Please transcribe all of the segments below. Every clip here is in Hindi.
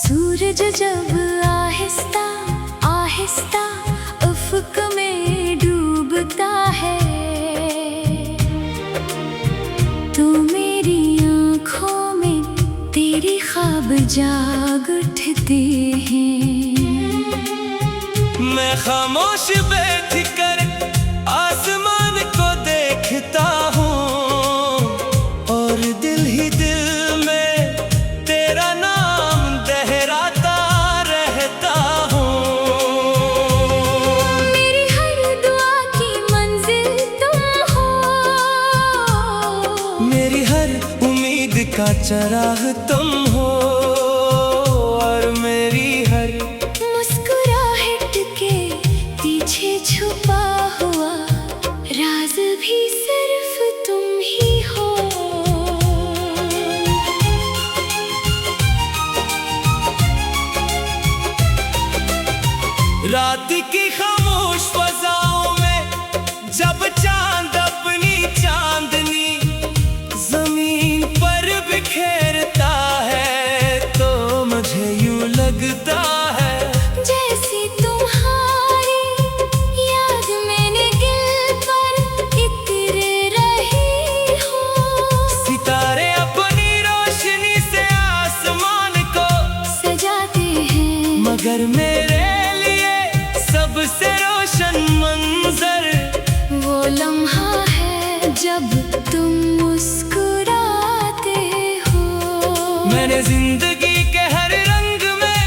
सूरज जब आहिस्ता आहिस्ता उफ़क़ में डूबता है, तो मेरी आँखों में तेरे ख्वाब जाग उठते हैं। मैं खामोश बैठ कर आसमान को देखता हूँ, और दिल ही दिल में तेरा नाम दोहराता रहता हूँ। मेरी हर दुआ की मंजिल तुम हो, मेरी हर उम्मीद का चराग तुम हो, और मेरी हर मुस्कुराहट के पीछे छुपा हुआ राज भी सिर्फ तुम ही हो। रात की खामोश फज़ाओं में जब चांद अपनी चांदनी जमीन पर बिखेरता है, तो मुझे यूं लगता है जैसी तुम्हारी याद मैंने दिल पर इतर रही हो। सितारे अपनी रोशनी से आसमान को सजाते हैं, मगर मेरे लिए सबसे रोशन मंजर वो लम्हा है जब तुम मुस्कुराते हो। मैंने जिंदगी के हर रंग में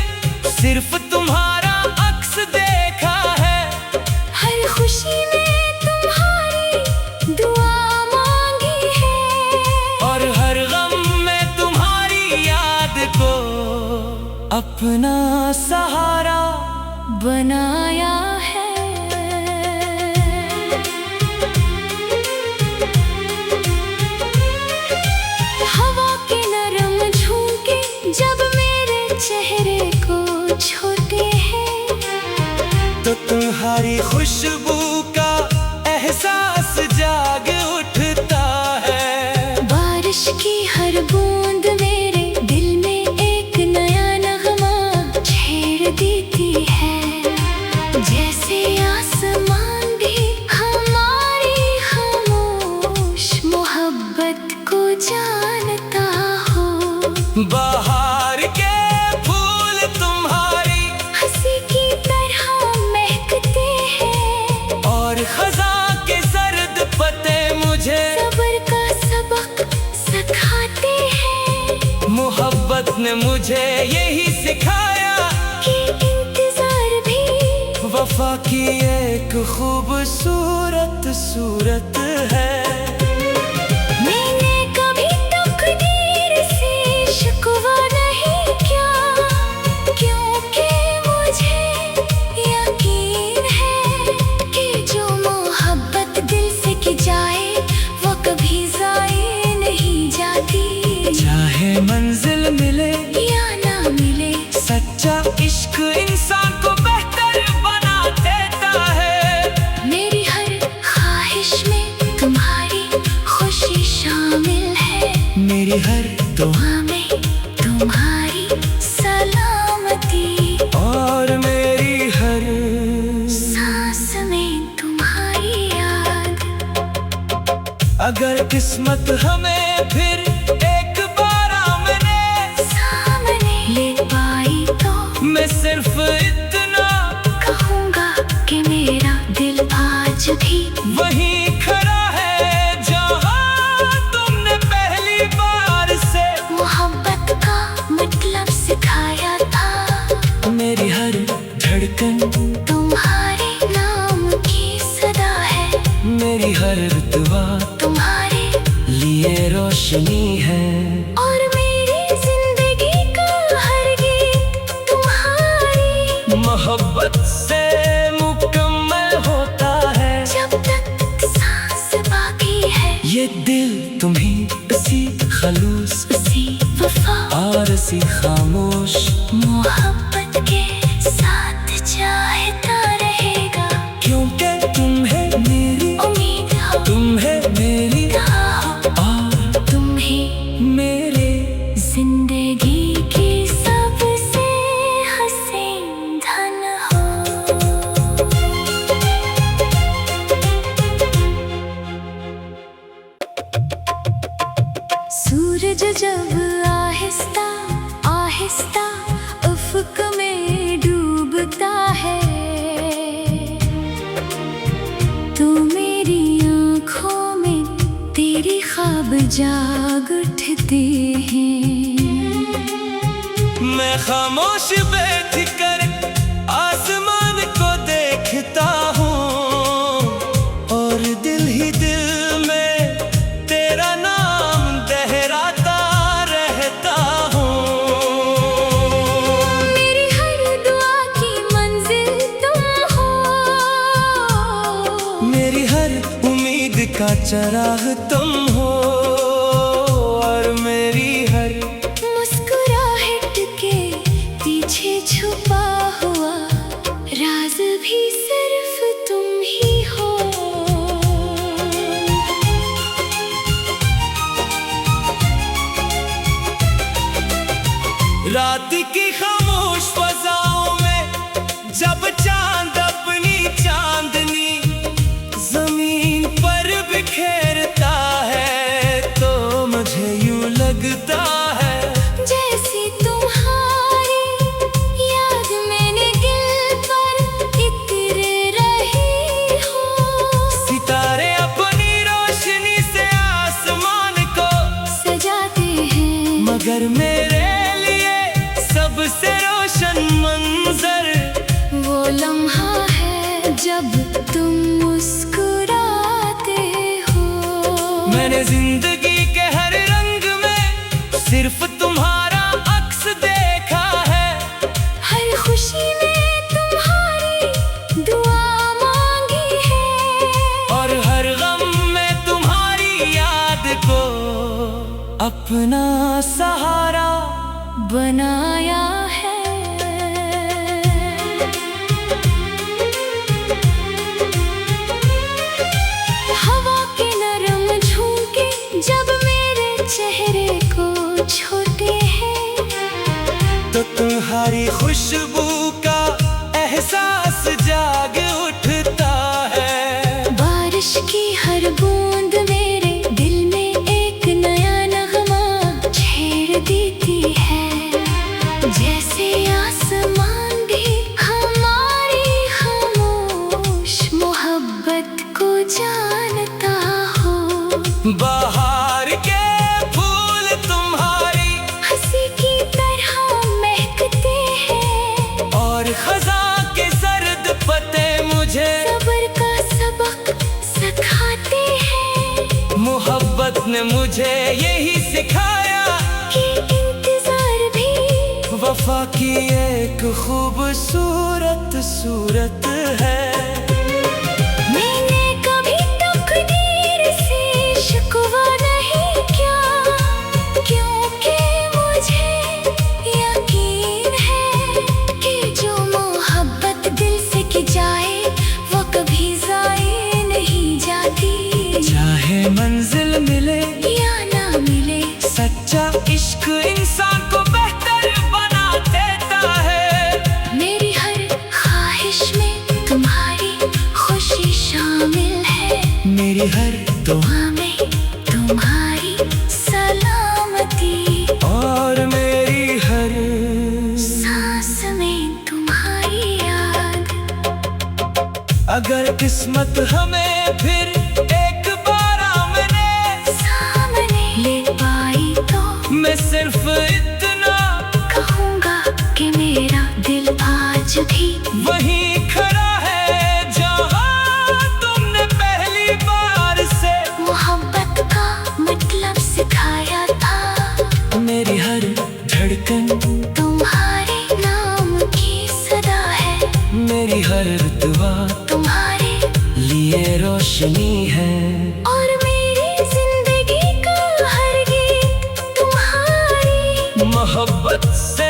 सिर्फ तुम्हारा अक्स देखा है, हर खुशी में तुम्हारी दुआ मांगी है, और हर गम में तुम्हारी याद को अपना सहारा बनाया है। हवा के नरम झोंके जब मेरे चेहरे को छूते हैं, तो तुम्हारी खुशबू का एहसास जाग उठता है। बारिश की हर बूंद मेरे दिल में एक नया नगमा छेड़ देती है, जैसे आसमान भी हमारी खामोश मोहब्बत को जानता हो। बाहर के फूल तुम्हारी हंसी की तरह महकते हैं, और खज़ां के सर्द पत्ते मुझे सब्र का सबक सिखाते हैं, मोहब्बत ने मुझे यही सिखाया कि इंतजार भी वफा की एक खूबसूरत सूरत है। मैंने कभी तकदीर से शिकवा नहीं किया, क्योंकि मुझे यकीन है कि जो मोहब्बत दिल से की जाए वो कभी ज़ाये नहीं जाती। चाहे मंजिल मिले या ना मिले, सच्चा इश्क इंसान को बेहतर बना देता है। मेरी हर ख्वाहिश में तुम्हारी खुशी शामिल है, मेरी हर दुआ में तुम्हारी सलामती, और मेरी हर सांस में तुम्हारी याद। अगर किस्मत हमें फिर एक बार सामने ले पाई तो मैं सिर्फ इतना कहूँगा कि मेरा दिल आज भी वहीं खड़ा है जहाँ तुमने पहली बार से मोहब्बत का मतलब सिखाया था। मेरी हर धड़कन तुम्हारे नाम की सदा है, मेरी हर दुआ तुम्हारे लिए रोशनी है, और मेरी जिंदगी का हर गीत तुम्हारी मोहब्बत से मुकम्मल होता है। जब तक सांस बाकी है, ये दिल तुम्ही सी खलूस उसी वफा और सी खामोश मोहब्बत के साथ चाहता रहेगा, क्योंकि तुम्हें मेरी उम्मीद हो, तुम्हें मेरी राह हो, और तुम्हें मेरे जिंदगी की सबसे जाग उठते हैं। मैं खामोश बैठकर आसमान को देखता हूँ और दिल ही दिल में तेरा नाम दोहराता रहता हूँ। मेरी हर दुआ की मंजिल तुम हो, मेरी हर उम्मीद का चराग तुम हो, और मेरी हर मुस्कुराहट के पीछे छुपा हुआ राज भी सिर्फ तुम ही हो। रात की खामोश फजाओं में जब चांद अपनी चांदनी जमीन पर बिखेरता है, तो मुझे यूं लगता है जैसी तुम्हारी याद मैंने दिल पर इतर रही हो। सितारे अपनी रोशनी से आसमान को सजाते हैं, मगर मेरे लिए सबसे रोशन मंजर वो लम्हा है जब तुम मुस्कुराते हो। मैंने जिंदगी के हर रंग में सिर्फ तुम्हारा अक्स देखा है। हर खुशी में तुम्हारी दुआ मांगी है, और हर गम में तुम्हारी याद को अपना सहारा बनाया है। हवा के नरम झोंके जब मेरे चेहरे को छूते हैं, तो तुम्हारी खुशबू का एहसास जाग उठता है। बारिश की हर बूंद मेरे दिल में एक नया नगमा छेड़ देती है। जैसे आसमान भी हमारी खामोश मोहब्बत को जानता हो। बाहर के फूल तुम्हारी हंसी की तरह महकते हैं, और खज़ां के सर्द पत्ते मुझे सब्र का सबक सिखाते हैं। मोहब्बत ने मुझे यही सिखाया कि इंतजार भी वफा की एक खूबसूरत सूरत है। मैंने कभी तकदीर से शिकवा नहीं किया, क्योंकि मुझे यकीन है कि जो मोहब्बत दिल से की जाए वो कभी ज़ाये नहीं जाती। चाहे मंजिल मिले या ना मिले, सच्चा इश्क इंसान को बेहतर बना देता है। मेरी हर ख्वाहिश में तुम्हारी खुशी शामिल है। मेरी हर दुआ में तुम्हारी सलामती, और मेरी हर सांस में तुम्हारी याद। अगर किस्मत हमें फिर एक बार सामने ले पाई तो मैं सिर्फ इतना कहूँगा कि मेरा दिल आज भी वहीं खड़ा है जहाँ तुमने पहली बार से मोहब्बत का मतलब सिखाया था। मेरी हर धड़कन तुम्हारे नाम की सदा है, मेरी हर दुआ तुम्हारे लिए रोशनी है। और मेरी जिंदगी का हर गीत तुम्हारी मोहब्बत से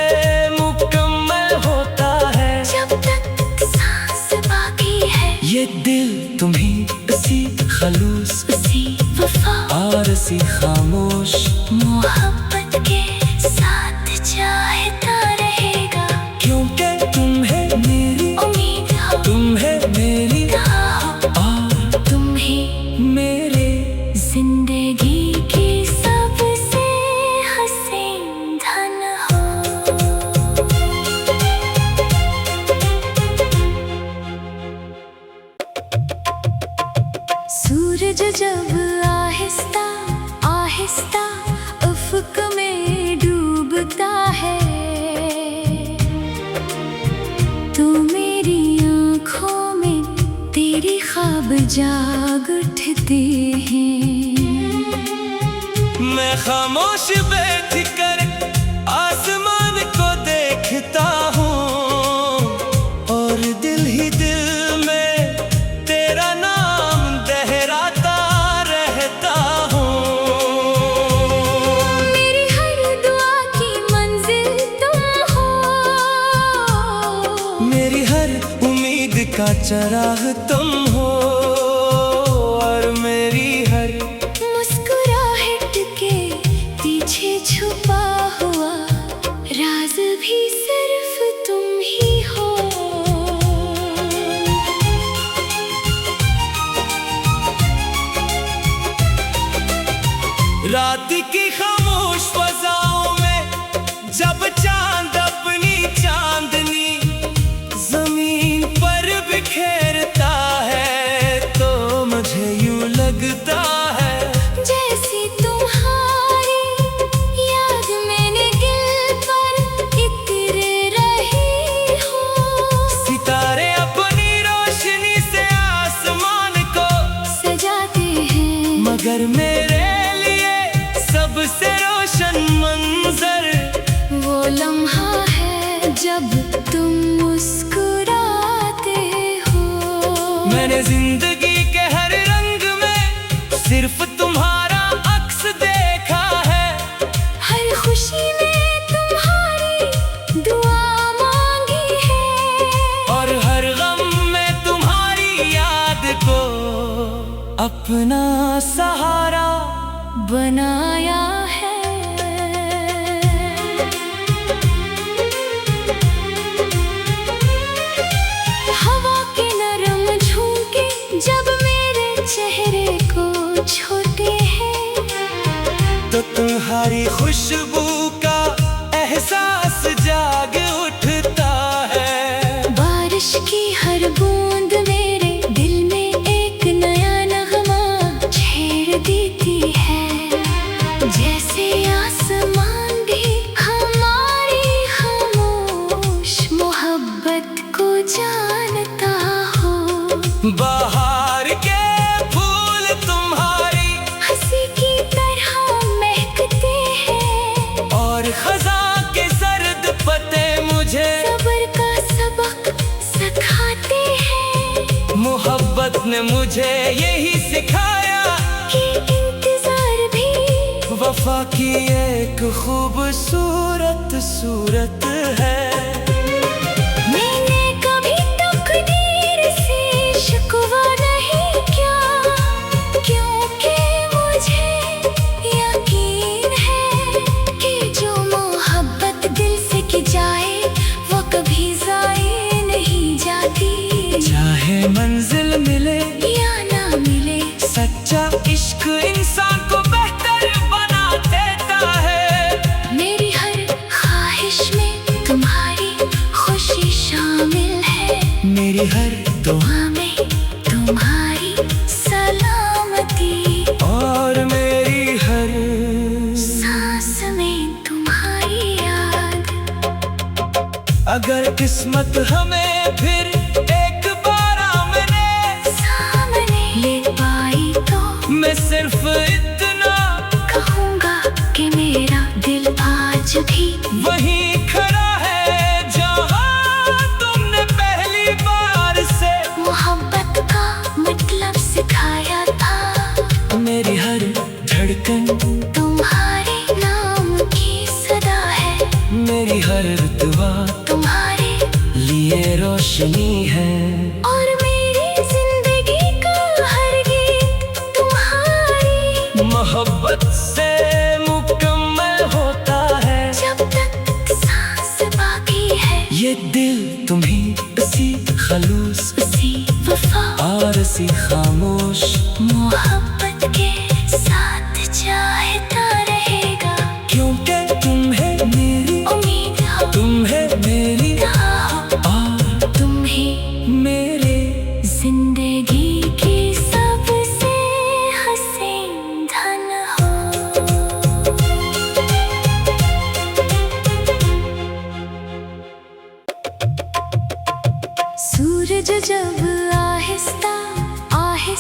मुकम्मल होता है। जब तक सांस बाकी है, ये दिल तुम्ही सी खलूस उसी वफा और सी खामोश मोहब्बत के साथ चाहता रहेगा। क्योंकि तुम्हें मेरी उम्मीद हो, तुम्हें मेरी दुआ हो, और तुम्हें मेरे जिंदगी की सबसे हसीन धन हो। सूरज जब आहिस्ता आहिस्ता जाग उठते हैं। मैं खामोश बैठ कर आसमान को देखता हूँ और दिल ही दिल में तेरा नाम दोहराता रहता हूँ। मेरी हर दुआ की मंजिल तुम हो, मेरी हर उम्मीद का चराग तुम हो, और मेरी हर मुस्कुराहट के पीछे छुपा हुआ राज भी सिर्फ तुम ही हो। रात की खामोश फजाओं में जब चांद अपनी चांदनी जमीन पर बिखेरता है, तो मुझे यूं लगता है जैसी तुम्हारी याद मैंने दिल पर इतर रही हो। सितारे अपनी रोशनी से आसमान को सजाते हैं, मगर मेरे लिए सबसे रोशन मंजर वो लम्हा है जब तुम मुस्कुराते हो। मैंने जिंदगी के हर रंग में सिर्फ तुम्हारा अक्स देखा है। हर खुशी में तुम्हारी दुआ मांगी है, और हर गम में तुम्हारी याद को अपना सहारा बनाया है। हवा के नरम झोंके जब मेरे चेहरे को छूते हैं, तो तुम्हारी खुशबू का एहसास जाग उठता है। बारिश की हर बूंद मेरे दिल में एक नया नगमा छेड़ देती है। जैसे आसमान भी हमारी खामोश मोहब्बत को जानता हो। बाहर के फूल तुम्हारी हंसी की तरह महकते हैं, और खज़ां के सर्द पत्ते मुझे सब्र का सबक सिखाते हैं। मोहब्बत ने मुझे यही सिखाया कि इंतजार भी वफा की एक खूबसूरत सूरत है। मैंने कभी तकदीर से शिकवा नहीं किया, क्योंकि मुझे यकीन है कि जो मोहब्बत दिल से की जाए वो कभी ज़ाये नहीं जाती। चाहे मंजिल मिले या ना मिले, सच्चा इश्क इंसान को बेहतर बना देता है। मेरी हर ख्वाहिश में तुम्हारी खुशी शामिल है। मेरी हर दुआ में तुम्हारी सलामती, और मेरी हर सांस में तुम्हारी याद। अगर किस्मत हमें फिर एक बार आमने सामने ले पाई तो मैं सिर्फ इतना कहूँगा कि मेरा दिल आज भी वहीं खड़ा है जहाँ तुमने पहली बार से मोहब्बत का मतलब सिखाया था। मेरी हर धड़कन तुम्हारे नाम की सदा है, मेरी हर दुआ तुम्हारे लिए रोशनी है। और मेरी जिंदगी का हर गीत तुम्हारी मोहब्बत से मुकम्मल होता है। जब तक सांस बाकी है, ये दिल तुम्ही इसी खलूस उसी वफा और इसी खामोश मोहब्बत के साथ चाहता रहेगा। क्योंकि तुम्हें मेरी उम्मीद हो, तुम्हें मेरी दुआ हो, और तुम ही मेरे जिंदगी की सबसे हसीन धन हो। सूरज जब आहिस्ता आहिस्ता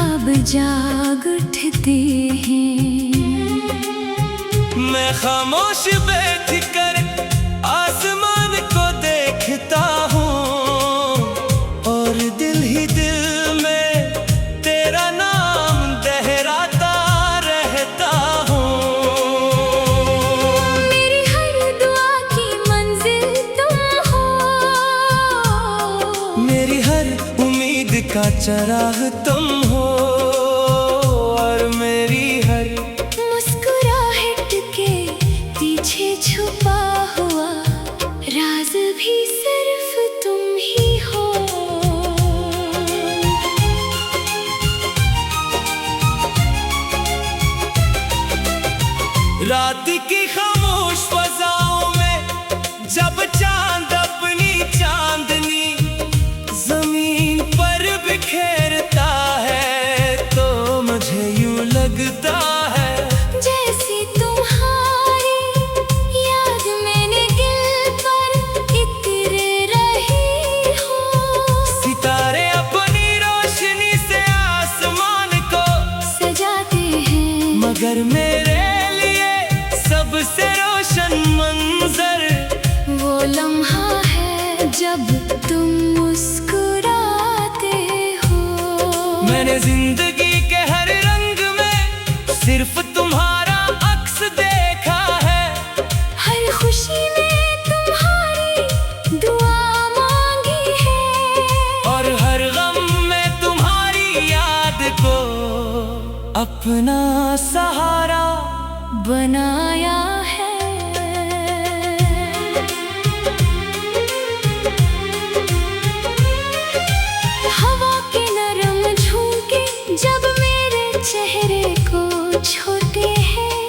ख्वाब जाग उठते हैं। मैं खामोश बैठ कर आसमान को देखता हूँ और दिल ही दिल में तेरा नाम दोहराता रहता हूँ। मेरी हर दुआ की मंजिल तुम हो, मेरी हर उम्मीद का चराग तुम हो, और मेरी हर मुस्कुराहट के पीछे छुपा हुआ राज भी सिर्फ तुम ही हो। रात की खामोश फजाओं में जब चांद अपनी चांदनी जमीन पर बिखेरता है, तो मुझे यूं लगता है जैसी तुम्हारी याद मैंने दिल पर इतर रही हो। सितारे अपनी रोशनी से आसमान को सजाते हैं, मगर मेरे लिए सबसे रोशन मंजर वो लम्हा है जब तुम मुस्कुराते हो। मैंने जिंदगी के हर रंग में सिर्फ तुम्हारा अक्स देखा है। हर खुशी में तुम्हारी दुआ मांगी है, और हर गम में तुम्हारी याद को अपना सहारा बनाया है। हवा के नरम झोंके जब मेरे चेहरे को छूते हैं,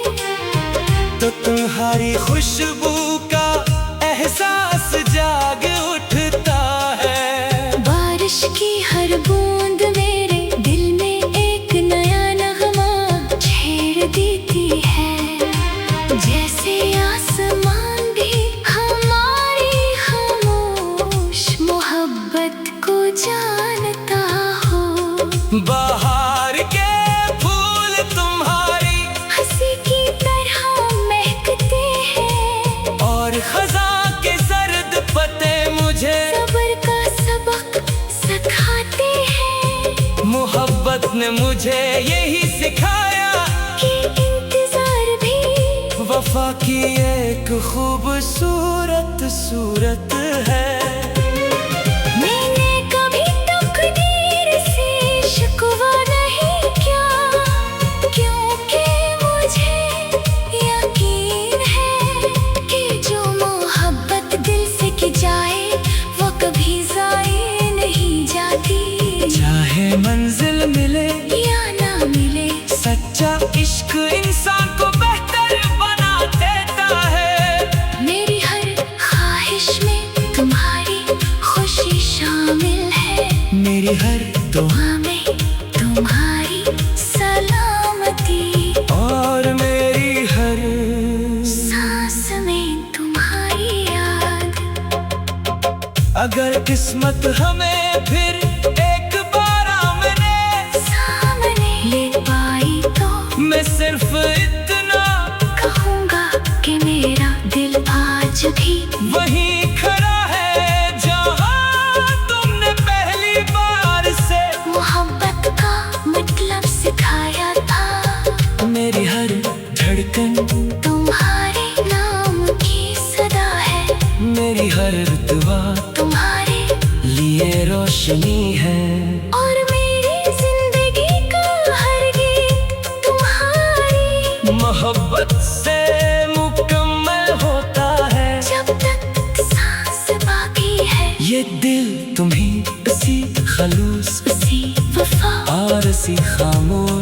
तो तुम्हारी खुशबू का एहसास जाग उठता है। बारिश की हर बूंद मेरे दिल में एक नया नगमा छेड़ देती है। जैसे आसमान भी हमारी खामोश मोहब्बत को जानता हो। बाहर के फूल तुम्हारी हंसी की तरह महकते हैं, और खजा के सर्द पत्ते मुझे सब्र का सबक सिखाते हैं। मोहब्बत ने मुझे यही सिखाया कि इंतजार भी वफा की एक खूबसूरत सूरत है। मैंने कभी तकदीर से शिकवा नहीं किया, क्योंकि मुझे यकीन है कि जो मोहब्बत दिल से की जाए वो कभी ज़ाये नहीं जाती। चाहे मंजिल मिले या ना मिले, सच्चा इश्क इंसान को बेहतर बना देता है। मेरी हर ख्वाहिश में तुम्हारी खुशी शामिल है। मेरी हर दुआ में तुम्हारी सलामती, और मेरी हर सांस में तुम्हारी याद। अगर किस्मत हमें फिर एक बार आमने सामने ले पाई तो मैं सिर्फ इतना कहूँगा कि मेरा दिल आज भी वहीं खड़ा है जहाँ तुमने पहली बार से मोहब्बत का मतलब सिखाया था। मेरी हर धड़कन तुम्हारे नाम की सदा है, मेरी हर दुआ तुम्हारे लिए रोशनी है। और मेरी जिंदगी का हर गीत तुम्हारी मोहब्बत से मुकम्मल होता है। जब तक सांस बाकी है, ये दिल तुम्ही सी खलूस उसी वफा और सी खामोश